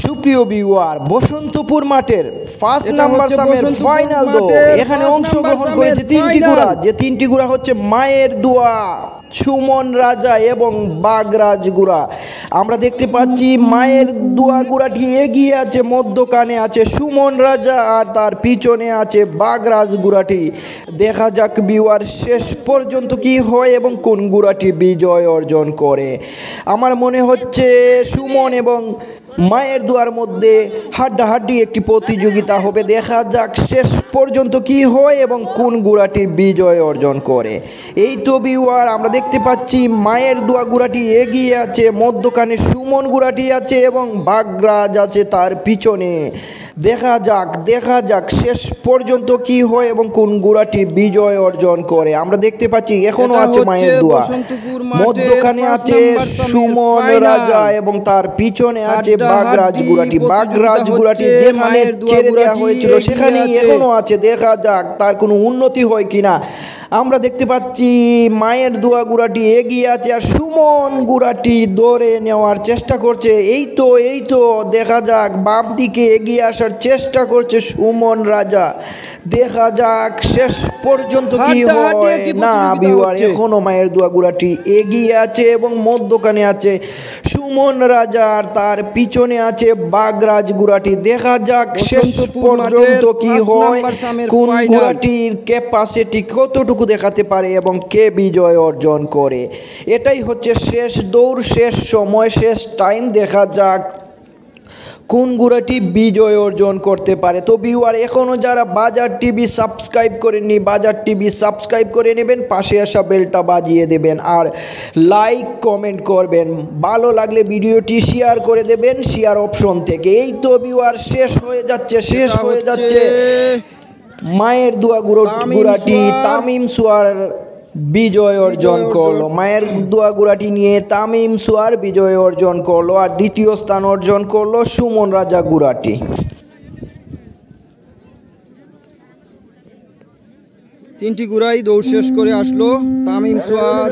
সুপ্রিয় ভিউয়ার, বসন্তপুর মাঠের first number সামের final দৌড়। এখানে অংশগ্রহণ করেছে তিনটি ঘোড়া, যে তিনটি ঘোড়া হচ্ছে মায়ের দোয়া, সুমন রাজা এবং বাগরাজ গুড়া। আমরা দেখতে পাচ্ছি মায়ের দোয়া গুড়াটি এগিয়ে আছে, মধ্যখানে আছে সুমন রাজা আর তার পিছনে আছে বাগরাজ গুড়াটি। দেখা যাক ভিউয়ার শেষ পর্যন্ত কি হয় এবং কোন গুড়াটি বিজয় অর্জন করে। আমার মনে হচ্ছে সুমন এবং মায়ের দোয়ার মধ্যে হাড্ডাহাড্ডি একটি প্রতিযোগিতা হবে। দেখা যাক শেষ পর্যন্ত কি হয় এবং কোন গুড়াটি বিজয় অর্জন করে। এই তো ভিউয়ার, আমরা দেখতে পাচ্ছি মায়ের দোয়া গুড়াটি এগিয়ে আছে, মধ্যখানে সুমন গুড়াটি আছে এবং বাগরাজ আছে তার পিছনে। দেখা যাক শেষ পর্যন্ত কি হয় এবং কোন গুড়াটি বিজয় অর্জন করে। আমরা দেখতে পাচ্ছি এখনো আছে মায়ের দোয়া, মধ্যখানে আছে সুমন রাজা এবং তার পিছনে আছে বাগরাজ গুড়াটি। বাগরাজ গুড়াটি যেখানে ছেড়ে দেওয়া হয়েছিল সেখানেই এখনো আছে। দেখা যাক তার কোনো উন্নতি হয় কিনা। আমরা দেখতে পাচ্ছি মায়ের দোয়া গুড়াটি এগিয়ে আছে আর সুমন গুড়াটি ধরে নেওয়ার চেষ্টা করছে। এই তো দেখা যাক বাম দিকে এগিয়ে আসার চেষ্টা করছে সুমন রাজা। দেখা যাক শেষ পর্যন্ত কি হয়। না ভিউয়ার, এখনো মায়ের দোয়া গুড়াটি এগিয়ে আছে এবং মধ্যখানে আছে সুমন রাজা আর তার পিছনে আছে বাগরাজ গুড়াটি। দেখা যাক শেষ পর্যন্ত কি হয়, কোন গুড়াটির ক্যাপাসিটি কতটুকু দেখাতে পারে এবং কে বিজয় অর্জন করে। এটাই হচ্ছে শেষ দৌড়, শেষ সময়, শেষ টাইম। দেখা যাক কোন গুড়াটি বিজয় অর্জন করতে পারে। তো ভিউয়ার, এখনও যারা বাজার টিভি সাবস্ক্রাইব করেননি, বাজার টিভি সাবস্ক্রাইব করে নেবেন, পাশে আসা বেলটা বাজিয়ে দেবেন আর লাইক কমেন্ট করবেন। ভালো লাগলে ভিডিওটি শেয়ার করে দেবেন শেয়ার অপশন থেকে। এই তো ভিউয়ার, শেষ হয়ে যাচ্ছে মায়ের দোয়া গুড়াটি তামিম সুয়ার বিজয় অর্জন করলো। মায়ের দোয়া গুড়াটি নিয়ে তামিম সুয়ার বিজয় অর্জন করলো আর দ্বিতীয় স্থান অর্জন করলো সুমন রাজা গুড়াটি। তিনটি গুড়াই দৌড় শেষ করে আসলো। তামিম সুয়ার